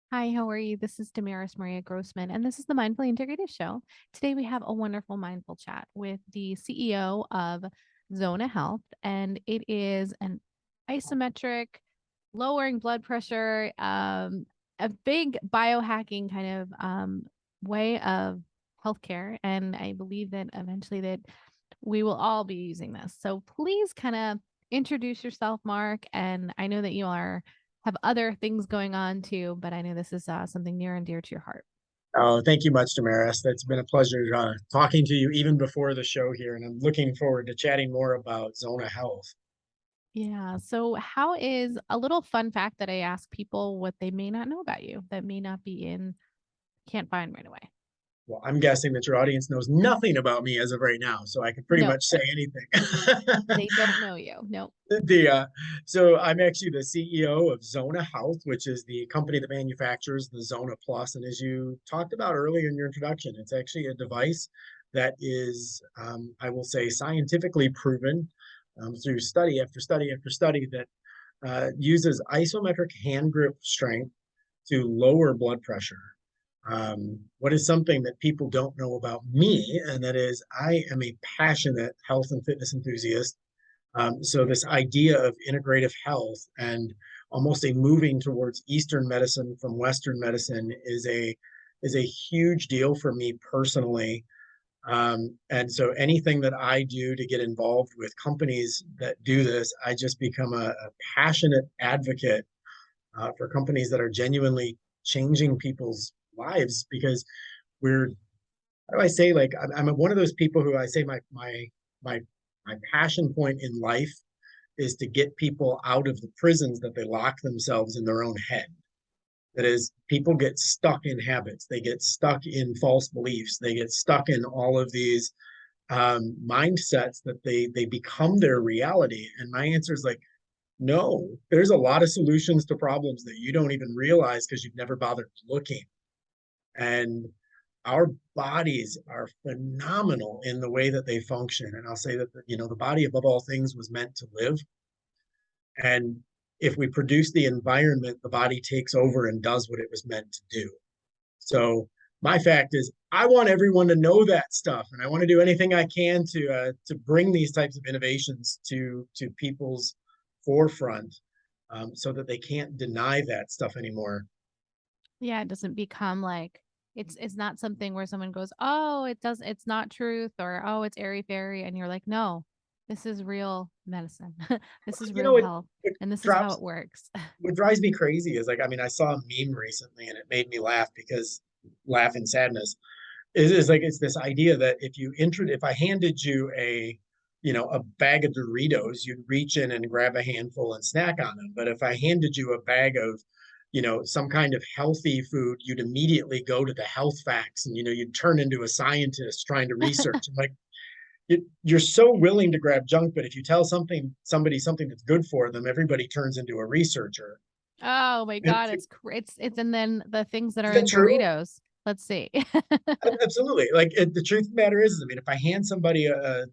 Hi, how are you? This is Damaris Maria Grossman, and this is the Mindfully Integrative Show. Today, we have a wonderful mindful chat with the CEO of Zona Health, and it is an isometric, lowering blood pressure, a big biohacking kind of way of healthcare. And I believe that eventually that we will all be using this. So please kind of introduce yourself, Mark. And I know that you have other things going on too, but I know this is something near and dear to your heart. Oh, thank you much, Damaris. It's been a pleasure talking to you even before the show here, and I'm looking forward to chatting more about Zona Health. Yeah. So, how is a little fun fact that I ask people what they may not know about you that may not be can't find right away? Well, I'm guessing that your audience knows nothing about me as of right now, so I can pretty No, much say anything. they don't know you. No. The so I'm actually the CEO of Zona Health, which is the company that manufactures the Zona Plus. And as you talked about earlier in your introduction, it's actually a device that is, I will say, scientifically proven through study after study after study that uses isometric hand grip strength to lower blood pressure. What is something that people don't know about me, and that is I am a passionate health and fitness enthusiast. So this idea of integrative health and almost a moving towards Eastern medicine from Western medicine is a huge deal for me personally. And so anything that I do to get involved with companies that do this, I just become a passionate advocate for companies that are genuinely changing people's lives because we're, how do I say, like I'm one of those people who I say my my passion point in life is to get people out of the prisons that they lock themselves in their own head. That is, people get stuck in habits, they get stuck in false beliefs, they get stuck in all of these mindsets that they become their reality. And my answer is like, no, there's a lot of solutions to problems that you don't even realize because you've never bothered looking. And our bodies are phenomenal in the way that they function. And I'll say that, the body above all things was meant to live. And if we produce the environment, the body takes over and does what it was meant to do. So my fact is, I want everyone to know that stuff, and I want to do anything I can to bring these types of innovations to people's forefront, so that they can't deny that stuff anymore. Yeah, it doesn't become like it's not something where someone goes, "Oh, it's not truth," or "Oh, it's airy fairy," and you're like, "No, this is real medicine. This is You real know, health, it and this is how drops. it works." What drives me crazy is like, I mean, I saw a meme recently, and it made me laugh because laugh in sadness is like it's this idea that if I handed you a bag of Doritos, you'd reach in and grab a handful and snack on them. But if I handed you a bag of some kind of healthy food, you'd immediately go to the health facts, and you'd turn into a scientist trying to research. And like, you're so willing to grab junk, but if you tell somebody something that's good for them, everybody turns into a researcher. Oh my god, it's and then the things that Is are that in true? Doritos. Let's see. Absolutely. Like, the truth of the matter is, I mean, if I hand somebody a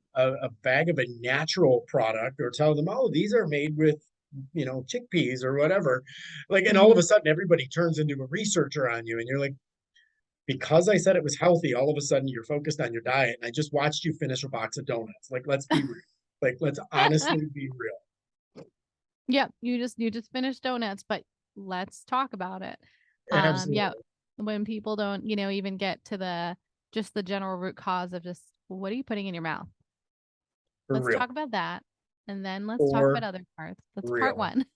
bag of a natural product or tell them, oh, these are made with, chickpeas or whatever, like, and all of a Mhm. sudden everybody turns into a researcher on you. And you're like, because I said it was healthy, all of a sudden you're focused on your diet. And I just watched you finish a box of donuts. Like, let's be real. Like, let's honestly be real. Yep, you just finished donuts, but let's talk about it. Yeah, Absolutely. when people don't, even get to the just the general root cause of just what are you putting in your mouth? For Let's real. talk about that, and then let's talk about For other parts. That's part real. 1.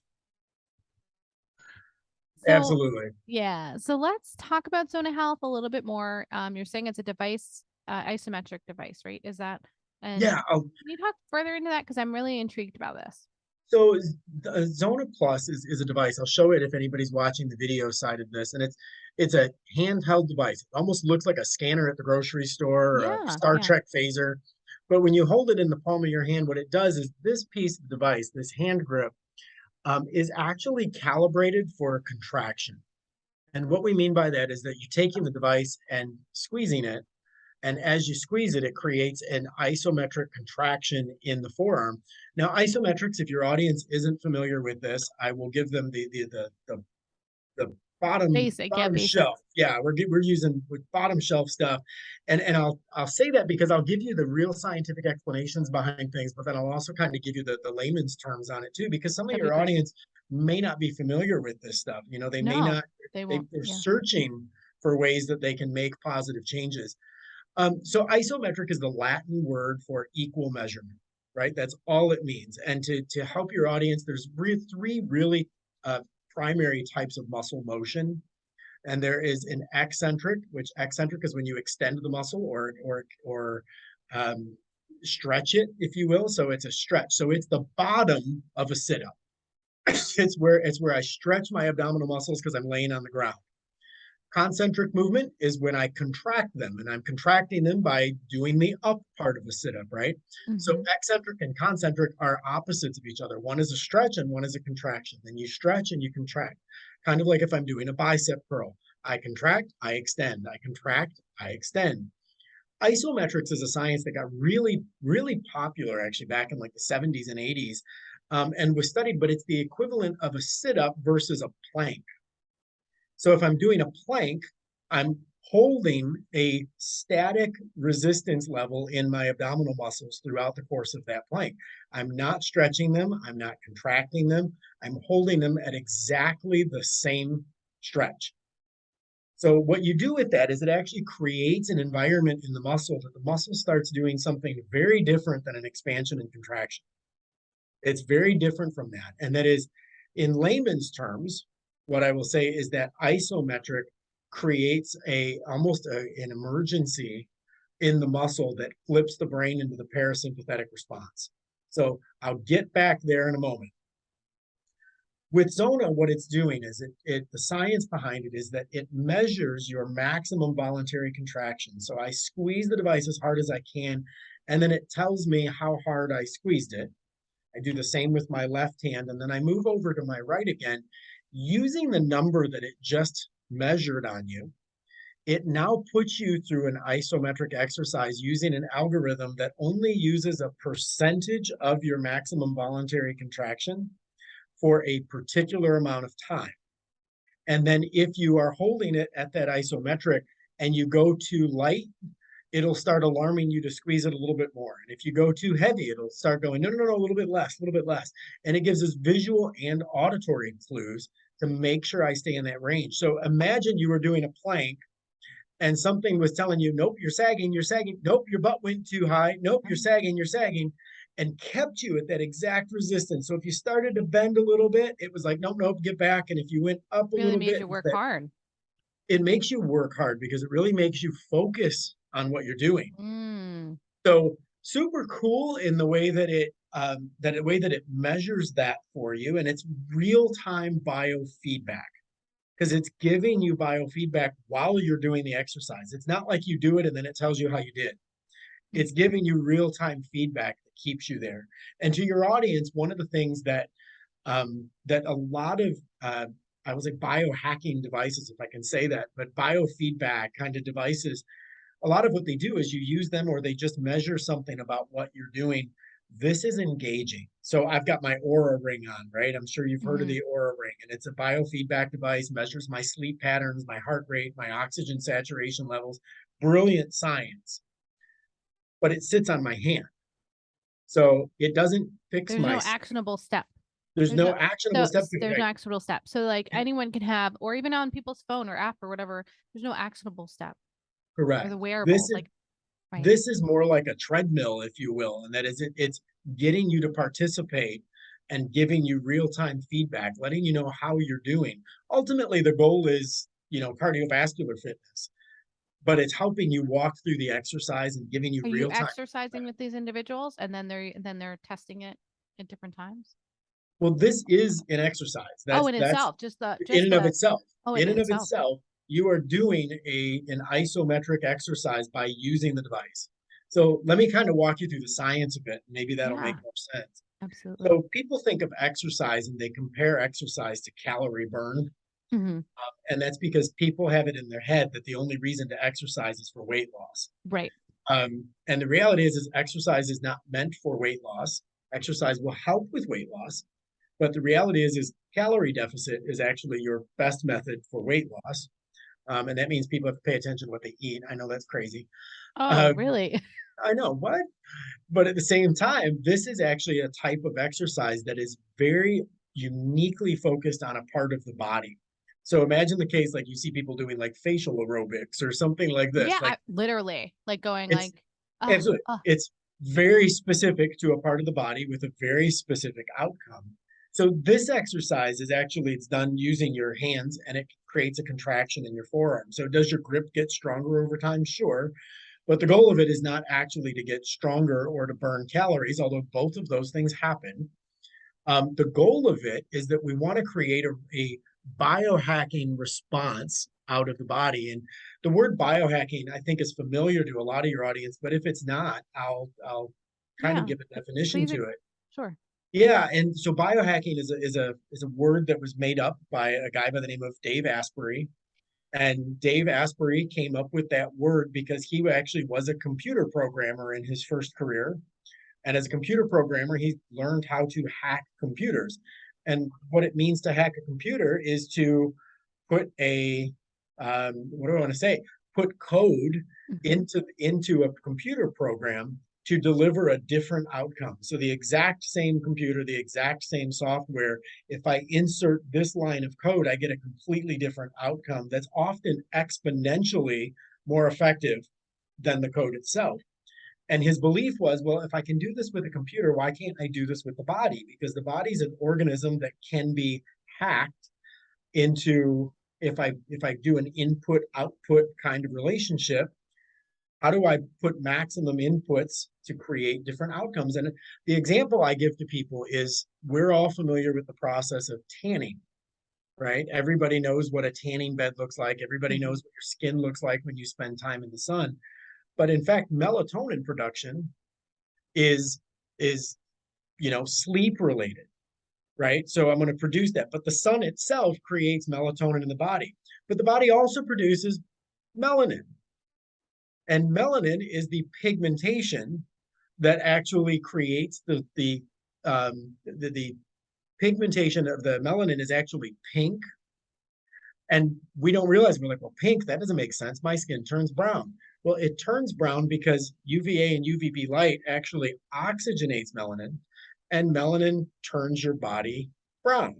So, Absolutely. yeah, so let's talk about Zona Health a little bit more. You're saying it's a device, isometric device, right? Is that and Yeah. can you talk further into that? Because I'm really intrigued about this. So the Zona Plus is a device. I'll show it if anybody's watching the video side of this, and it's a handheld device. It almost looks like a scanner at the grocery store or a Yeah, Star yeah. Trek phaser. But when you hold it in the palm of your hand, what it does is this piece of device, this hand grip, is actually calibrated for contraction. And what we mean by that is that you're taking the device and squeezing it, and as you squeeze it, it creates an isometric contraction in the forearm. Now, isometrics, if your audience isn't familiar with this, I will give them the Basic, yeah, bottom basics. shelf. Yeah, we're using with bottom shelf stuff, and I'll say that because I'll give you the real scientific explanations behind things, but then I'll also kind of give you the layman's terms on it too, because some of That'd be your great. audience may not be familiar with this stuff. You know, they may No, not. they won't. They're Yeah. searching for ways that they can make positive changes. So isometric is the Latin word for equal measurement, right? That's all it means. And to help your audience, there's three really primary types of muscle motion. And there is an eccentric, which eccentric is when you extend the muscle or um, stretch it, if you will. So it's a stretch. So it's the bottom of a sit-up. It's where I stretch my abdominal muscles because I'm laying on the ground. Concentric movement is when I contract them, and I'm contracting them by doing the up part of the sit up, right? So Hmm. eccentric and concentric are opposites of each other. One is a stretch and one is a contraction. Then you stretch and you contract. Kind of like if I'm doing a bicep curl, I contract, I extend, I contract, I extend. Isometrics is a science that got really, really popular actually back in like the 70s and 80s, and was studied, but it's the equivalent of a sit up versus a plank. So if I'm doing a plank, I'm holding a static resistance level in my abdominal muscles throughout the course of that plank. I'm not stretching them, I'm not contracting them, I'm holding them at exactly the same stretch. So what you do with that is it actually creates an environment in the muscle that the muscle starts doing something very different than an expansion and contraction. It's very different from that. And that is, in layman's terms, what I will say is that isometric creates an emergency in the muscle that flips the brain into the parasympathetic response. So I'll get back there in a moment. With Zona, what it's doing is the science behind it is that it measures your maximum voluntary contraction. So I squeeze the device as hard as I can, and then it tells me how hard I squeezed it. I do the same with my left hand, and then I move over to my right again. Using the number that it just measured on you, it now puts you through an isometric exercise using an algorithm that only uses a percentage of your maximum voluntary contraction for a particular amount of time. And then if you are holding it at that isometric and you go too light, it'll start alarming you to squeeze it a little bit more. And if you go too heavy, it'll start going, no, no, no, no, a little bit less, a little bit less. And it gives us visual and auditory clues to make sure I stay in that range. So imagine you were doing a plank and something was telling you, nope, you're sagging, nope, your butt went too high, nope, you're sagging, and kept you at that exact resistance. So if you started to bend a little bit, it was like, nope, nope, get back. And if you went up a Really little made bit, you work hard. it makes you work hard because it really makes you focus on what you're doing. Mm. So super cool in the way that it measures that for you, and it's real-time biofeedback because it's giving you biofeedback while you're doing the exercise. It's not like you do it and then it tells you how you did. It's giving you real-time feedback that keeps you there. And to your audience, one of the things that a lot of I was like biohacking devices, if I can say that, but biofeedback kind of devices, a lot of what they do is you use them or they just measure something about what you're doing. This is engaging. So I've got my Aura ring on, right? I'm sure you've heard of Mm-hmm. the Aura ring, and it's a biofeedback device, measures my sleep patterns, my heart rate, my oxygen saturation levels. Brilliant science, but it sits on my hand. So it doesn't fix There's no my, actionable step. there's There's no no actionable so step to there's no right. actionable step. So like anyone can have, or even on people's phone or app or whatever, there's no actionable step or Correct. the This wearables. is Like, right. this is more like a treadmill, if you will, and that is it's getting you to participate and giving you real-time feedback, letting you know how you're doing. Ultimately, the goal is, cardiovascular fitness, but it's helping you walk through the exercise and giving you Are you real-time exercising feedback. with these individuals and then they're testing it at different times? Well, this is an exercise. Oh, That's in that's itself, just the in just and of the itself. oh, in In and of itself. itself, you are doing an isometric exercise by using the device. So let me kind of walk you through the science of it. Maybe that'll make Yeah, more sense. absolutely. So people think of exercise and they compare exercise to calorie burn. Hmm. And that's because people have it in their head that the only reason to exercise is for weight loss. Right. And the reality is exercise is not meant for weight loss. Exercise will help with weight loss. But the reality is calorie deficit is actually your best method for weight loss. And that means people have to pay attention to what they eat. I know that's crazy. Oh, Uh, really? I know what, but at the same time, this is actually a type of exercise that is very uniquely focused on a part of the body. So imagine the case like you see people doing like facial aerobics or something like this. Yeah, Like literally like going it's like, absolutely, oh, it's very specific to a part of the body with a very specific outcome. So this exercise is actually it's done using your hands and it creates a contraction in your forearm. So does your grip get stronger over time? Sure. But the goal of it is not actually to get stronger or to burn calories, although both of those things happen. The goal of it is that we want to create a biohacking response out of the body. And the word biohacking, I think, is familiar to a lot of your audience, but if it's not, I'll kind of yeah. give a definition Please, to it. sure. Yeah, and so biohacking is a word that was made up by a guy by the name of Dave Asprey. And Dave Asprey came up with that word because he actually was a computer programmer in his first career. And as a computer programmer, he learned how to hack computers. And what it means to hack a computer is to put what do I want to say? Put code Hmm. into a computer program to deliver a different outcome. So the exact same computer, the exact same software, if I insert this line of code, I get a completely different outcome that's often exponentially more effective than the code itself. And his belief was, well, if I can do this with a computer, why can't I do this with the body? Because the body's an organism that can be hacked into if I do an input output kind of relationship, how do I put maximum inputs to create different outcomes? And the example I give to people is we're all familiar with the process of tanning, right? Everybody knows what a tanning bed looks like. Everybody Hmm. knows what your skin looks like when you spend time in the sun. But in fact, melatonin production is is sleep related, right? So I'm going to produce that. But the sun itself creates melatonin in the body. But the body also produces melanin. And melanin is the pigmentation that actually creates the pigmentation of the melanin is actually pink. And we don't realize we're like, well, pink, that doesn't make sense. My skin turns brown. Well, it turns brown because UVA and UVB light actually oxygenates melanin, and melanin turns your body brown.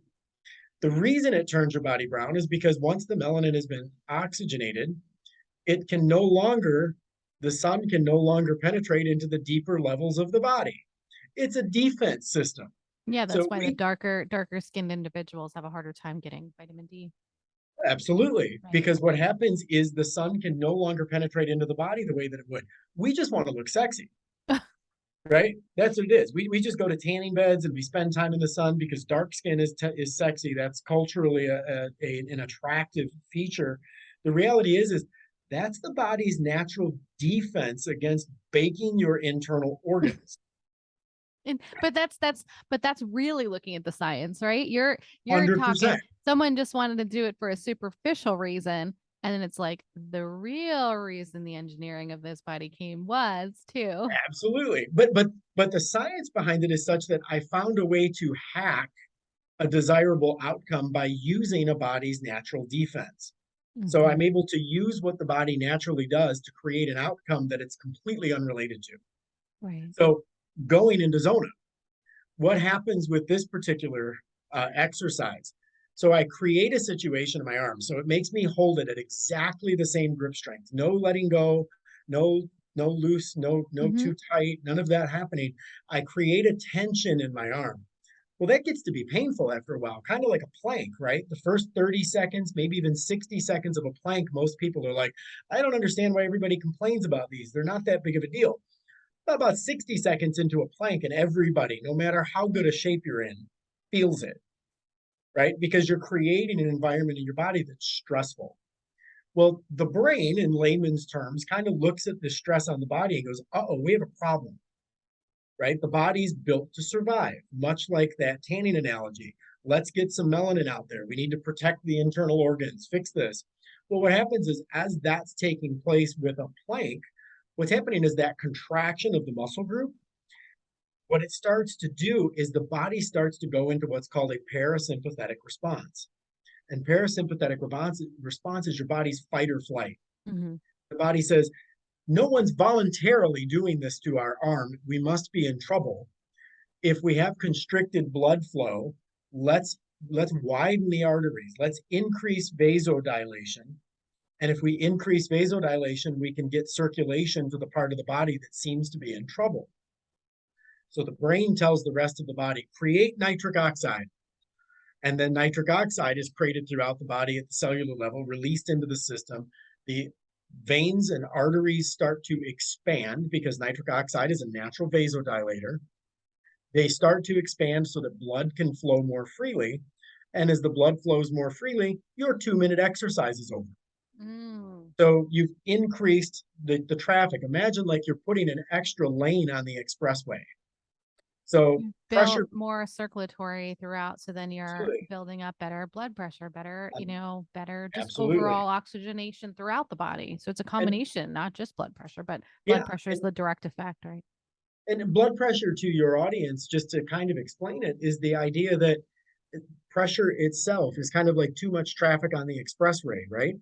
The reason it turns your body brown is because once the melanin has been oxygenated, it can no longer, the sun can no longer penetrate into the deeper levels of the body. It's a defense system. Yeah, that's So why the we darker skinned individuals have a harder time getting vitamin D. absolutely, Right. because what happens is the sun can no longer penetrate into the body the way that it would. We just want to look sexy, right? That's what it is. We just go to tanning beds and we spend time in the sun because dark skin is sexy. That's culturally an attractive feature. The reality is that's the body's natural defense against baking your internal organs. And but that's really looking at the science, right? You're talking 100%. someone just wanted to do it for a superficial reason, and then it's like the real reason the engineering of this body came was too. Absolutely. But the science behind it is such that I found a way to hack a desirable outcome by using a body's natural defense. So Hmm. I'm able to use what the body naturally does to create an outcome that it's completely unrelated to. Right. So going into Zona, what happens with this particular exercise? So I create a situation in my arm. So it makes me hold it at exactly the same grip strength. No letting go, no no loose, no Hmm. too tight, none of that happening. I create a tension in my arm. Well, that gets to be painful after a while, kind of like a plank, right? The first 30 seconds, maybe even 60 seconds of a plank, most people are like, I don't understand why everybody complains about these. They're not that big of a deal. About 60 seconds into a plank, and everybody, no matter how good a shape you're in, feels it, right? Because you're creating an environment in your body that's stressful. Well, the brain, in layman's terms, kind of looks at the stress on the body and goes, uh oh, we have a problem, right? The body's built to survive, much like that tanning analogy. Let's get some melanin out there. We need to protect the internal organs, fix this. Well, what happens is, as that's taking place with a plank, what's happening is that contraction of the muscle group what it starts to do is the body starts to go into what's called a parasympathetic response. And parasympathetic response is your body's fight or flight. Hmm. The body says, no one's voluntarily doing this to our arm. We must be in trouble. If we have constricted blood flow, let's widen the arteries. Let's increase vasodilation. And if we increase vasodilation, we can get circulation to the part of the body that seems to be in trouble. So the brain tells the rest of the body, create nitric oxide. And then nitric oxide is created throughout the body at the cellular level, released into the system. The veins and arteries start to expand because nitric oxide is a natural vasodilator. They start to expand so that blood can flow more freely. And as the blood flows more freely, your 2-minute exercise is over. Mm. So you've increased the traffic. Imagine like you're putting an extra lane on the expressway. So You build pressure, more circulatory throughout, so then you're absolutely, building up better blood pressure, better, better just absolutely. overall oxygenation throughout the body. So it's a And combination, not just blood pressure, but blood yeah, pressure is the direct effect, right? and blood pressure to your audience, just to kind of explain it, is the idea that pressure itself is kind of like too much traffic on the expressway, right?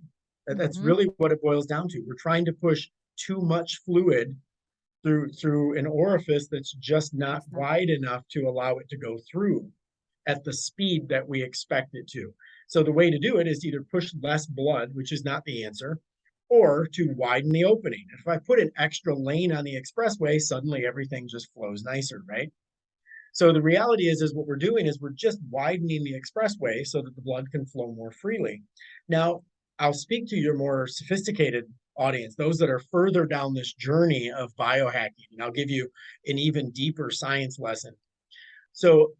That's Hmm. really what it boils down to. We're trying to push too much fluid through an orifice that's just not That's not. wide enough to allow it to go through at the speed that we expect it to. So the way to do it is to either push less blood, which is not the answer, or to widen the opening. If I put an extra lane on the expressway, suddenly everything just flows nicer, right? So the reality is what we're doing is we're just widening the expressway so that the blood can flow more freely. Now, I'll speak to your more sophisticated audience, those that are further down this journey of biohacking, and I'll give you an even deeper science lesson. So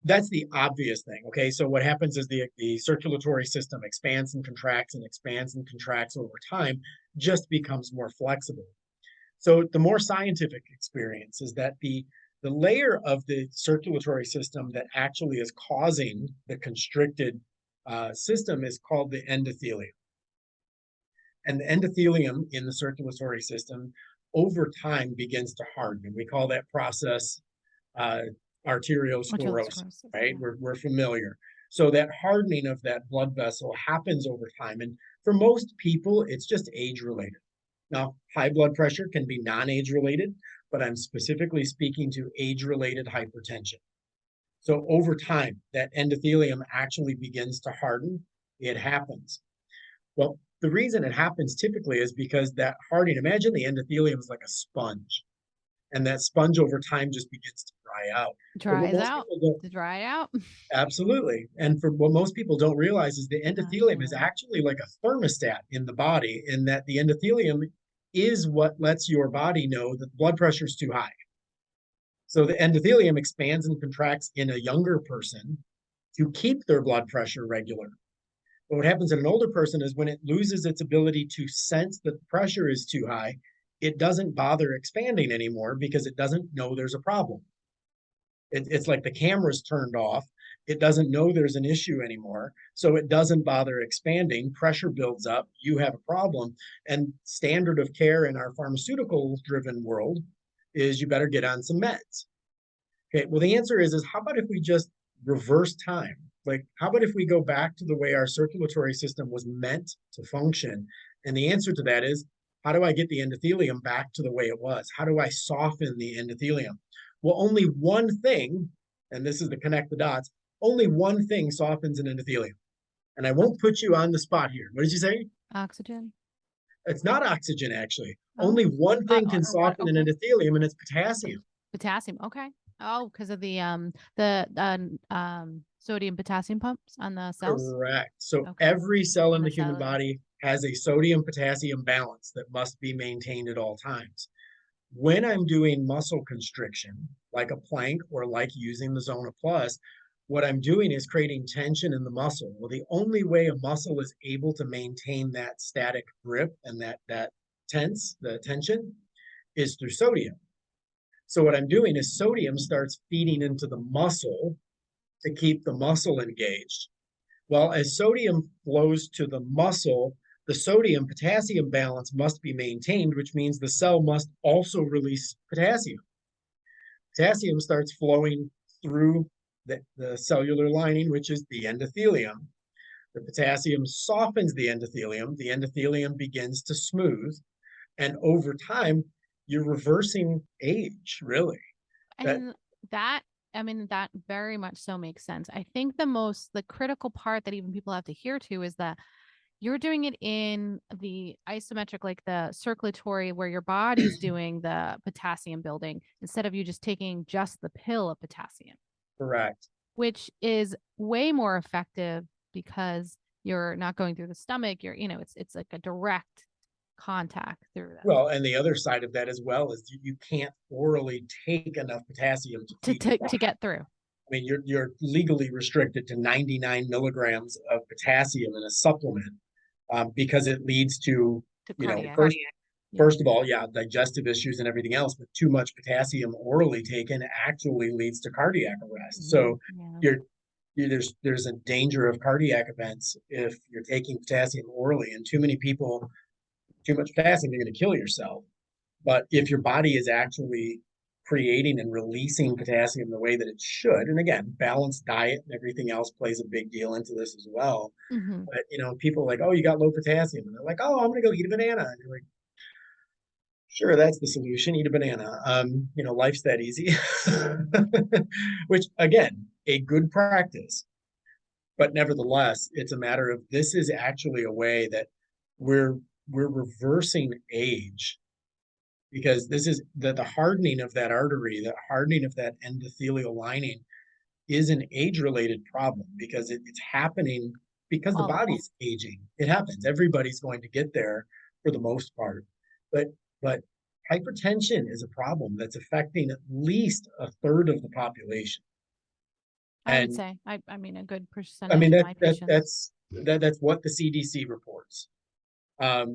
that's the obvious thing. Okay, so what happens is the circulatory system expands and contracts and expands and contracts over time, just becomes more flexible. So the more scientific experience is that the layer of the circulatory system that actually is causing the constricted system is called the endothelium. And the endothelium in the circulatory system over time begins to harden. We call that process uh, arteriosclerosis, Arteriosclerosis, right? yeah. We're familiar. So that hardening of that blood vessel happens over time. And for most people, it's just age related. Now, high blood pressure can be non-age related, but I'm specifically speaking to age-related hypertension. So over time, that endothelium actually begins to harden. It happens. Well, the reason it happens typically is because that hardening, imagine the endothelium is like a sponge, and that sponge over time just begins to dry out. But what Dries most out people don't, to dry out. absolutely, and for what most people don't realize is the endothelium is Absolutely. actually like a thermostat in the body, in that the endothelium is what lets your body know that blood pressure is too high. So the endothelium expands and contracts in a younger person to keep their blood pressure regular. But what happens in an older person is when it loses its ability to sense that the pressure is too high, it doesn't bother expanding anymore because it doesn't know there's a problem. It's like the camera's turned off. It doesn't know there's an issue anymore. So it doesn't bother expanding. Pressure builds up. You have a problem. And standard of care in our pharmaceutical driven world is you better get on some meds. Okay, well, the answer is how about if we just reverse time? Like, how about if we go back to the way our circulatory system was meant to function? And the answer to that is, how do I get the endothelium back to the way it was? How do I soften the endothelium? Well, only one thing, and this is the connect the dots, only one thing softens an endothelium. And I won't put you on the spot here. What did you say? Oxygen. It's not oxygen, actually. Oh, Only one thing can or what? soften an Okay. endothelium, and it's potassium. Potassium. Okay. Oh, because of the sodium potassium pumps on the cells. Correct. So Okay. every cell in On the the human cellular. body has a sodium potassium balance that must be maintained at all times. When I'm doing muscle constriction, like a plank or like using the Zona Plus, what I'm doing is creating tension in the muscle. Well, the only way a muscle is able to maintain that static grip and that the tension, is through sodium. So what I'm doing is sodium starts feeding into the muscle to keep the muscle engaged. Well, as sodium flows to the muscle, the sodium potassium balance must be maintained, which means the cell must also release potassium. Potassium starts flowing through the cellular lining, which is the endothelium. The potassium softens the endothelium. The endothelium begins to smooth. And over time, you're reversing age, really. That And that, I mean, that very much so makes sense. I think the critical part that even people have to hear to is that you're doing it in the isometric, like the circulatory, where your body's doing the potassium building instead of you just taking just the pill of potassium, correct. which is way more effective because you're not going through the stomach. It's like a direct contact through that Well, and the other side of that as well is you can't orally take enough potassium to to feed your to, body. to get through I mean, you're legally restricted to 99 milligrams of potassium in a supplement because it leads to, to you know, cardiac. Yeah. first of all, yeah, digestive issues and everything else, but too much potassium orally taken actually leads to cardiac arrest. So Yeah. you're there's a danger of cardiac events if you're taking potassium orally, and too many people, too much potassium, you're going to kill yourself. But if your body is actually creating and releasing potassium the way that it should, and again, balanced diet and everything else plays a big deal into this as well. Hmm. But people are like, oh, you got low potassium, and they're like, oh, I'm going to go eat a banana, and you're like, sure, that's the solution. Eat a banana. Life's that easy. Which again, a good practice, but nevertheless, it's a matter of this is actually a way that we're we're reversing age because this is the hardening of that artery, the hardening of that endothelial lining is an age-related problem because it's happening because the All of body's us. aging. It happens. Everybody's going to get there for the most part. But but hypertension is a problem that's affecting at least a third of the population. I would And say, I mean, a good I mean percentage of my patients. that's what the CDC reports.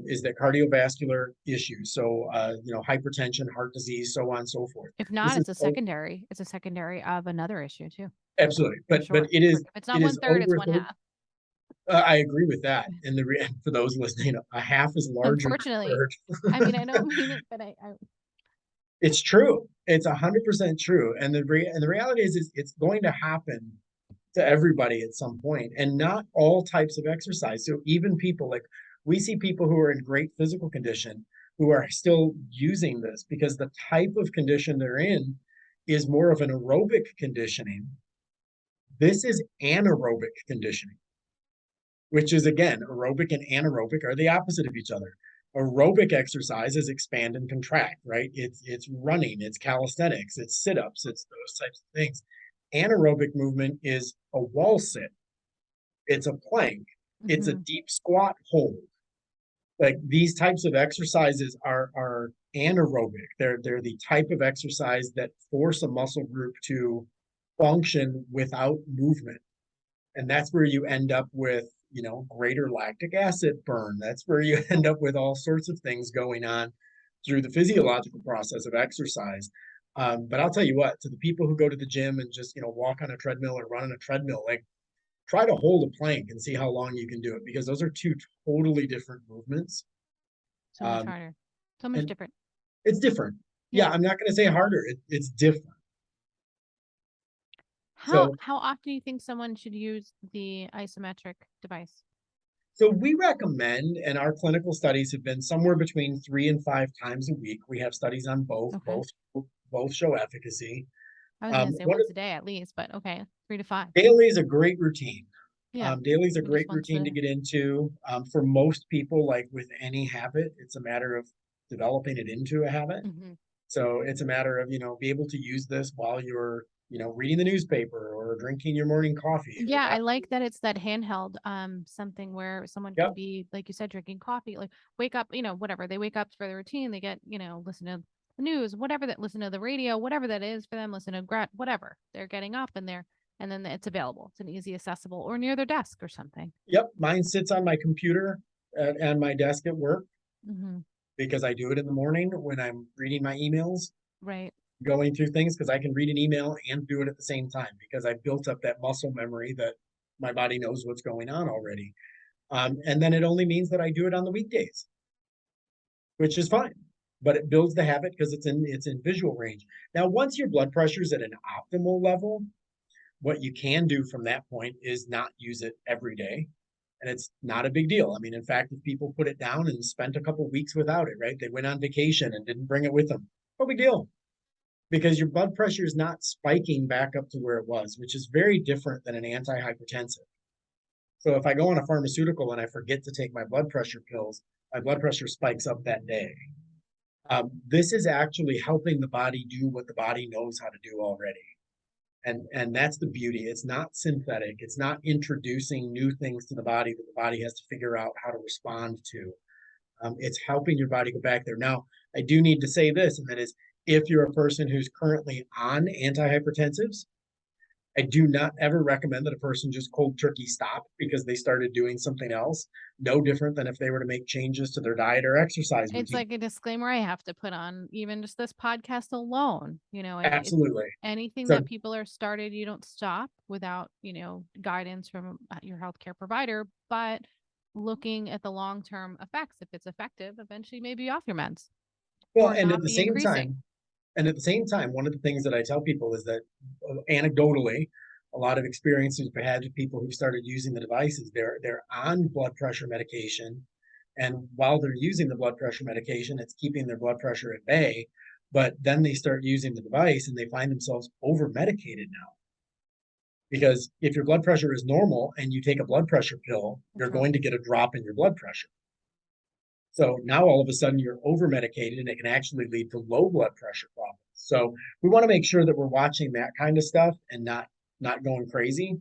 Is that cardiovascular issues. So, hypertension, heart disease, so on and so forth. If not, This is it's a secondary of another issue too, absolutely, for but sure. it is If it's it not one is third, it's over one half. I agree with that. And for those listening, a half is larger than a Unfortunately, I mean, I don't mean it, but I It's true. It's 100% true. And the reality is it's going to happen to everybody at some point, and not all types of exercise. So even people like we see people who are in great physical condition who are still using this because the type of condition they're in is more of an aerobic conditioning. This is anaerobic conditioning, which is again, aerobic and anaerobic are the opposite of each other. Aerobic exercises expand and contract, right? It's running, it's calisthenics, it's sit-ups, it's those types of things. Anaerobic movement is a wall sit, it's a plank, it's a mhm. deep squat hold. Like these types of exercises are anaerobic. They're the type of exercise that force a muscle group to function without movement. And that's where you end up with greater lactic acid burn. That's where you end up with all sorts of things going on through the physiological process of exercise. But I'll tell you what, to the people who go to the gym and just walk on a treadmill or run on a treadmill, like try to hold a plank and see how long you can do it, because those are two totally different movements. So much um, harder, so much and different. it's different. Yeah, Yeah. I'm not going to say harder. It's different. How So how often do you think someone should use the isometric device? So we recommend, and our clinical studies have been somewhere between 3 and 5 times a week. We have studies on both. Okay. Both show efficacy. I was gonna say One of once a day at least, but okay, 3 to 5. daily is a great routine. Yeah, Daily is a even just great once a routine to day. get into. For most people, like with any habit, it's a matter of developing it into a habit. Hmm. So it's a matter of, be able to use this while you're, reading the newspaper or drinking your morning coffee or Yeah, I watching. like that it's that handheld, something where someone can Yep. be, like you said, drinking coffee, like wake up, whatever. They wake up for their routine, they get, listen to the news, whatever that, listen to the radio, whatever that is for them, listen to whatever. They're getting up and then it's available. It's an easy accessible or near their desk or something. Yep. Mine sits on my computer at my desk at work, Hmm. because I do it in the morning when I'm reading my emails, Right. going through things, because I can read an email and do it at the same time because I built up that muscle memory that my body knows what's going on already. And then it only means that I do it on the weekdays, which is fine. but it builds the habit because it's in visual range. Now, once your blood pressure is at an optimal level, what you can do from that point is not use it every day. And it's not a big deal. I mean, in fact, if people put it down and spent a couple weeks without it, right? They went on vacation and didn't bring it with them. No big deal, because your blood pressure is not spiking back up to where it was, which is very different than an antihypertensive. So if I go on a pharmaceutical and I forget to take my blood pressure pills, my blood pressure spikes up that day. This is actually helping the body do what the body knows how to do already. And that's the beauty. It's not synthetic. It's not introducing new things to the body that the body has to figure out how to respond to. It's helping your body go back there. Now, I do need to say this, and that is, if you're a person who's currently on antihypertensives, I do not ever recommend that a person just cold turkey stop because they started doing something else. No different than if they were to make changes to their diet or exercise It's routine. like a disclaimer I have to put on even just this podcast alone. It's Absolutely. anything So, that people are started, you don't stop without, guidance from your healthcare provider, but looking at the long-term effects. If it's effective, eventually maybe off your meds well, or not be increasing. and at the same time, one of the things that I tell people is that anecdotally, a lot of experiences we've had with people who've started using the devices, they're on blood pressure medication. And while they're using the blood pressure medication, it's keeping their blood pressure at bay. But then they start using the device and they find themselves over medicated now. Because if your blood pressure is normal and you take a blood pressure pill, you're That's right. going to get a drop in your blood pressure. So now all of a sudden you're over medicated and it can actually lead to low blood pressure problems. So we want to make sure that we're watching that kind of stuff and not going crazy.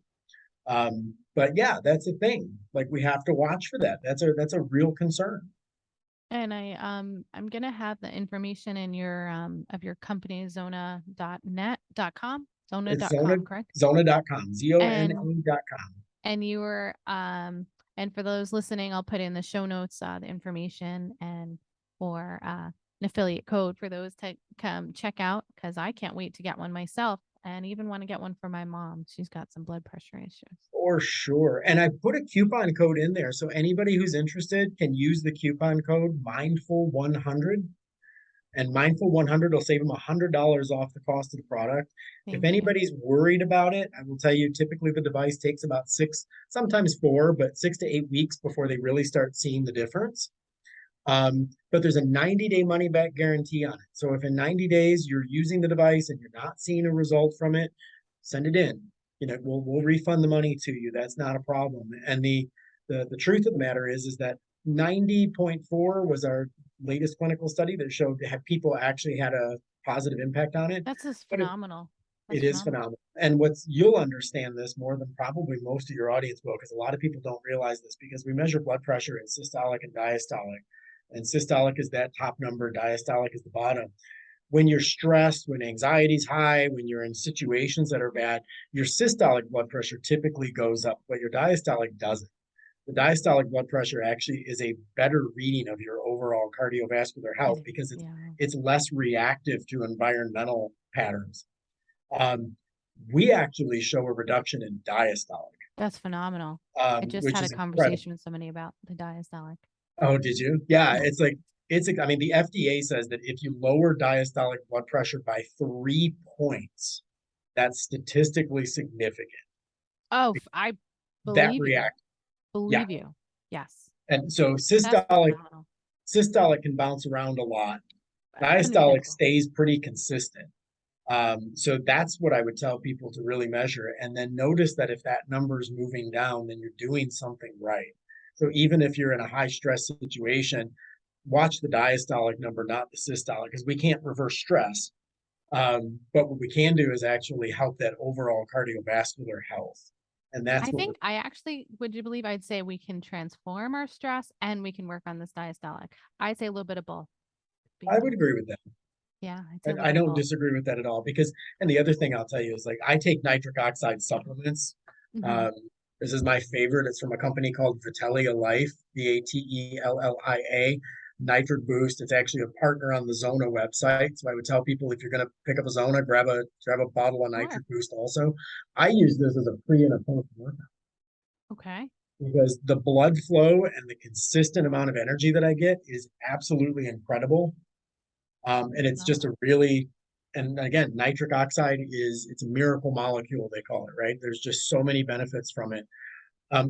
But yeah, that's a thing. Like we have to watch for that. That's a real concern. And I'm gonna have the information in your of your company zona.net.com. It's Zona Zona.com, correct? Zona.com, And ZONA.com. and you were and for those listening, I'll put in the show notes the information and for an affiliate code for those to come check out because I can't wait to get one myself and even want to get one for my mom. She's got some blood pressure issues. For sure. And I put a coupon code in there. So anybody who's interested can use the coupon code Mindful100. And Mindful 100 will save them $100 off the cost of the product. If Thank you. anybody's worried about it, I will tell you typically the device takes about 6, sometimes 4, but 6 to 8 weeks before they really start seeing the difference. But there's a 90-day money back guarantee on it. So if in 90 days you're using the device and you're not seeing a result from it, send it in. We'll refund the money to you. That's not a problem. And the truth of the matter is that 90.4 was our latest clinical study that showed that people actually had a positive impact on it. That's just But phenomenal. it That's is phenomenal. phenomenal. And you'll understand this more than probably most of your audience will, because a lot of people don't realize this because we measure blood pressure in systolic and diastolic. And systolic is that top number, diastolic is the bottom. When you're stressed, when anxiety's high, when you're in situations that are bad, your systolic blood pressure typically goes up, but your diastolic doesn't. The diastolic blood pressure actually is a better reading of your overall cardiovascular It health is. because Yeah. it's less reactive to environmental patterns. Um, we actually show a reduction in diastolic, That's phenomenal. I just which had a is incredible. conversation with somebody about the diastolic. Oh, did you? Yeah, Yeah. I mean, the FDA says that if you lower diastolic blood pressure by 3 points, that's statistically significant. Oh, I That believe you. react, yeah. Believe you. Yes. And so That's systolic phenomenal. systolic can bounce around a lot. Diastolic Understandable. stays pretty consistent. So that's what I would tell people to really measure. And then notice that if that number is moving down, then you're doing something right. So even if you're in a high stress situation, watch the diastolic number, not the systolic, because we can't reverse stress. But what we can do is actually help that overall cardiovascular health. And that's I what we're, think I actually would you believe I'd say we can transform our stress and we can work on this diastolic. I'd say a little bit of both, to be I would honest. agree with that. Yeah, I'd say a little I bit of don't both. disagree with that at all because, and the other thing I'll tell you is like, I take nitric oxide supplements. Mhm. Um, this is my favorite. It's from a company called Vitellia Life, Vatellia, Nitric Boost. It's actually a partner on the Zona website. So I would tell people if you're going to pick up a Zona, grab a bottle of Sure. Nitric Boost also. I use this as a pre and a post workout Okay. because the blood flow and the consistent amount of energy that I get is absolutely incredible. And it's just a really, and again, nitric oxide it's a miracle molecule, they call it, right? There's just so many benefits from it.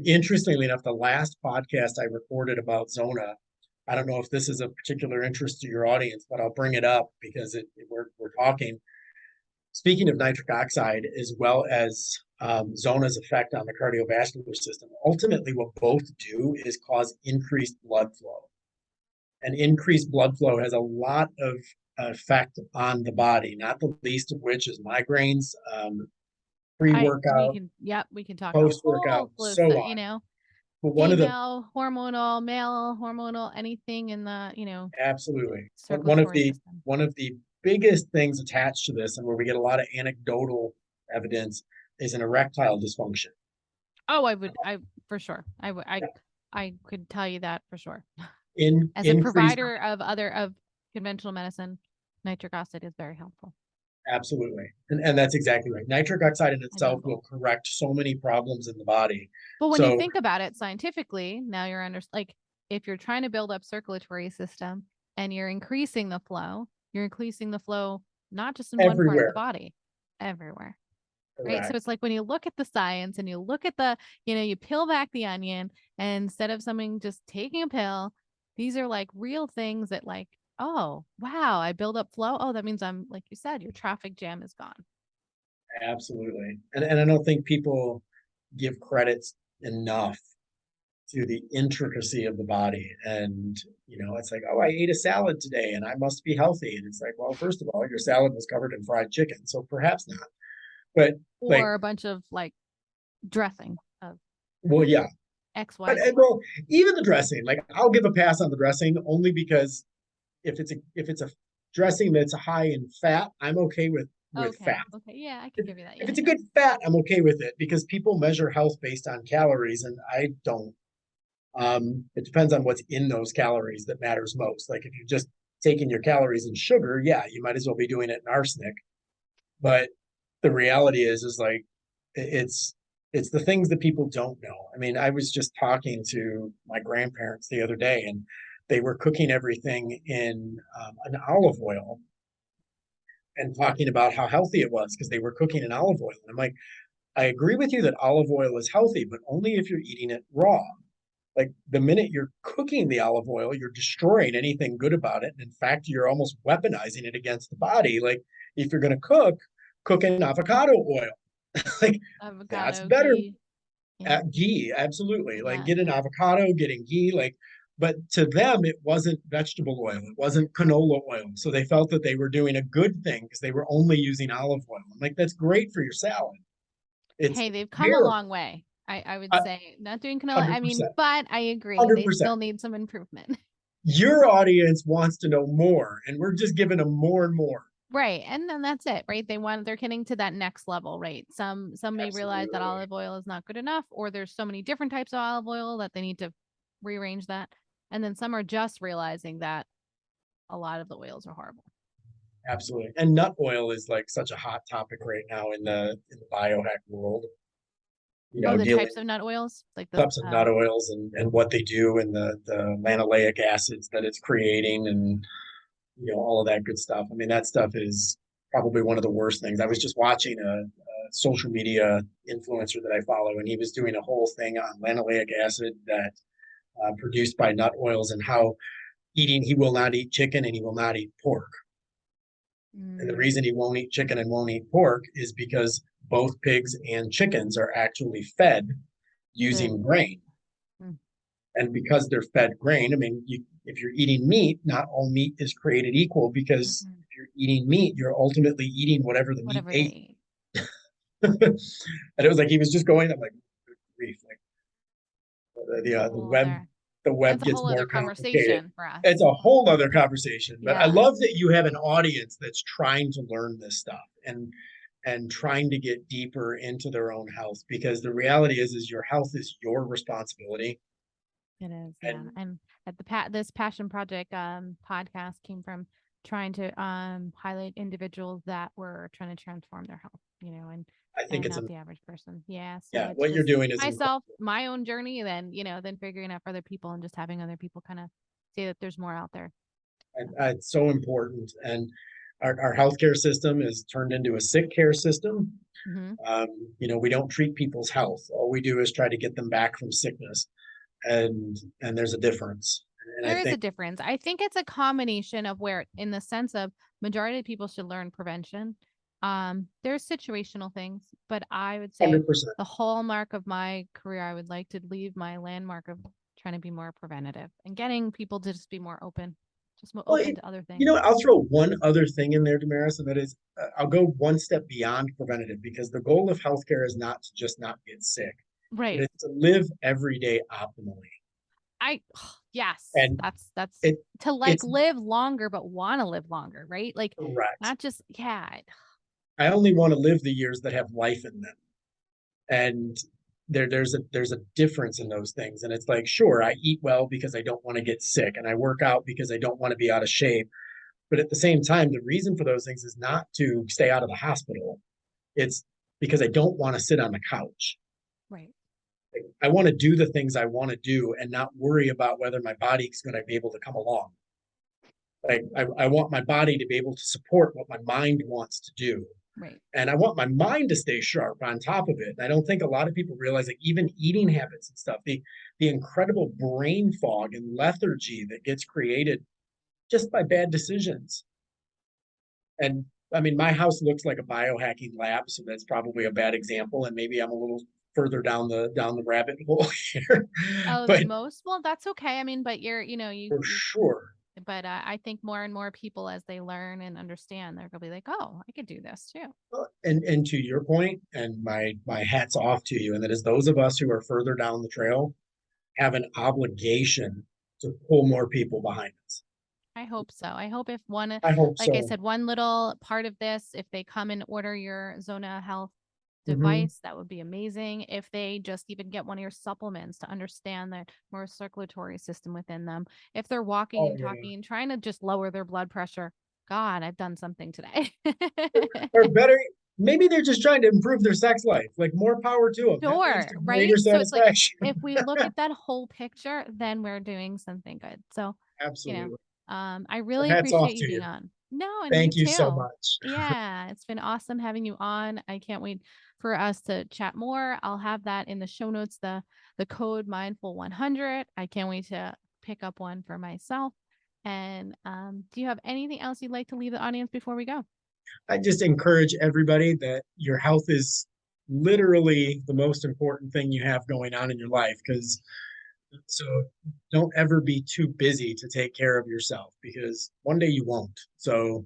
Interestingly enough, the last podcast I recorded about Zona, I don't know if this is of particular interest to your audience, but I'll bring it up because we're talking. Speaking of nitric oxide, as well as Zona's effect on the cardiovascular system, ultimately what both do is cause increased blood flow. And increased blood flow has a lot of effect on the body, not the least of which is migraines, pre-workout, we can talk a post-workout, whole list so of, on. But one of the female hormonal, male hormonal, anything in the, absolutely circulatory system. one of the biggest things attached to this, and where we get a lot of anecdotal evidence, is an erectile dysfunction. Oh, I for sure. I could tell you that for sure. As a Increased, provider of conventional medicine, nitric oxide is very helpful. absolutely. And that's exactly right. Nitric oxide in itself will correct so many problems in the body. But when you think about it scientifically, now you're if you're trying to build up circulatory system and you're increasing the flow, not just in one part of the body, everywhere. Right. So it's like when you look at the science and you look at you peel back the onion, and instead of someone just taking a pill, these are like real things that oh, wow, I build up flow. Oh, that means like you said, your traffic jam is gone. Absolutely. And I don't think people give credits enough to the intricacy of the body. And, it's like, oh, I ate a salad today and I must be healthy. And it's like, well, first of all, your salad was covered in fried chicken, so perhaps not. But or a bunch of dressing of yeah. X, Y, well, even the dressing, I'll give a pass on the dressing only because if it's a dressing that's high in fat, I'm okay with fat. Okay, yeah, I can give you that. Yeah, if it's a good fat, I'm okay with it because people measure health based on calories, and I don't. It depends on what's in those calories that matters most. Like if you're just taking your calories in sugar, yeah, you might as well be doing it in arsenic. But the reality is it's the things that people don't know. I mean, I was just talking to my grandparents the other day, and they were cooking everything in an olive oil and talking about how healthy it was because they were cooking in olive oil. And I'm like, I agree with you that olive oil is healthy, but only if you're eating it raw. Like the minute you're cooking the olive oil, you're destroying anything good about it. And in fact, you're almost weaponizing it against the body. Like if you're going to cook in avocado oil. avocado, that's better. ghee. Ghee, absolutely. Get an avocado, getting ghee, but to them, it wasn't vegetable oil. It wasn't canola oil. So they felt that they were doing a good thing because they were only using olive oil. I'm like, that's great for your salad. They've come a long way. I would say not doing canola. 100%. But I agree. 100%. They still need some improvement. Your audience wants to know more, and we're just giving them more and more. Right. And then that's it, right? They're getting to that next level, right? Some may realize that olive oil is not good enough, or there's so many different types of olive oil that they need to rearrange that. And then some are just realizing that a lot of the oils are horrible. Absolutely. And nut oil is such a hot topic right now in the biohack world. The types of nut oils, types of nut oils and what they do, and the linoleic acids that it's creating, and all of that good stuff. I mean, that stuff is probably one of the worst things. I was just watching a social media influencer that I follow, and he was doing a whole thing on linoleic acid that produced by nut oils, and how he will not eat chicken and he will not eat pork. And the reason he won't eat chicken and won't eat pork is because both pigs and chickens are actually fed using grain. And because they're fed grain, I mean, if you're eating meat, not all meat is created equal, because if you're eating meat, you're ultimately eating whatever the meat ate. And it was he was just going, I'm like, good grief. The web gets more complicated. For us. It's a whole other conversation. But I love that you have an audience that's trying to learn this stuff and trying to get deeper into their own health, because the reality is your health is your responsibility. It is, yeah. And at this passion project podcast came from trying to highlight individuals that were trying to transform their health, and I think it's not the average person. Yeah. So yeah, what you're doing is myself, my own journey, and then then figuring out for other people, and just having other people kind of say that there's more out there. It's so important. And our healthcare system is turned into a sick care system. Mhm. We don't treat people's health. All we do is try to get them back from sickness. And there's a difference. And I There is a think difference. I think it's a combination of where in the sense of majority of people should learn prevention. There's situational things, but I would say 100%. the hallmark of my career, I would like to leave my landmark of trying to be more preventative and getting people to just be more open, just more Well, open to other things. I'll throw one other thing in there, Damaris, and that is I'll go one step beyond preventative because the goal of healthcare is not to just not get sick, but Right. it's to live every day optimally. I yes, And that's it to like it's live longer but want to live longer, right? Like correct. not just yeah. I only want to live the years that have life in them. And there's a difference in those things. And it's like, sure, I eat well because I don't want to get sick, and I work out because I don't want to be out of shape. But at the same time, the reason for those things is not to stay out of the hospital. It's because I don't want to sit on the couch. Right. I want to do the things I want to do and not worry about whether my body is going to be able to come along. Like I want my body to be able to support what my mind wants to do. Right. And I want my mind to stay sharp on top of it. And I don't think a lot of people realize like even eating habits and stuff, the incredible brain fog and lethargy that gets created just by bad decisions. And I mean, my house looks like a biohacking lab, so that's probably a bad example. And maybe I'm a little further down the rabbit hole here, Oh, but than most? Well, that's okay. I mean, but you're, for sure. but I think more and more people as they learn and understand, they're gonna be like, oh, I could do this too. And to your point, and my hat's off to you, and that is those of us who are further down the trail have an obligation to pull more people behind us. I hope so. I hope if one, I hope like I so. said, one little part of this, if they come and order your Zona Health Hmm. device, that would be amazing. If they just even get one of your supplements to understand the more circulatory system within them, if they're walking Oh and yeah. talking and trying to just lower their blood pressure, God, I've done something today. Or better, maybe they're just trying to improve their sex life. Like more power to them. That leads Sure, to right? greater So it's like satisfaction. if we look at that whole picture, then we're doing something good. So, you know, Absolutely. I So really hats off appreciate you to being you. on. No, and you Thank you so too. much. Yeah, it's been awesome having you on. I can't wait for us to chat more. I'll have that in the show notes, the code mindful 100. I can't wait to pick up one for myself. And do you have anything else you'd like to leave the audience before we go? I just encourage everybody that your health is literally the most important thing you have going on in your life because so don't ever be too busy to take care of yourself because one day you won't. So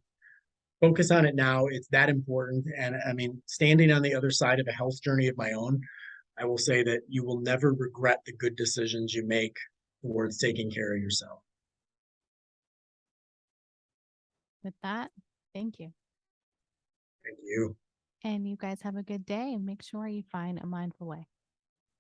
focus on it now. It's that important. And I mean, standing on the other side of a health journey of my own, I will say that you will never regret the good decisions you make towards taking care of yourself. With that, thank you. Thank you. And you guys have a good day and make sure you find a mindful way.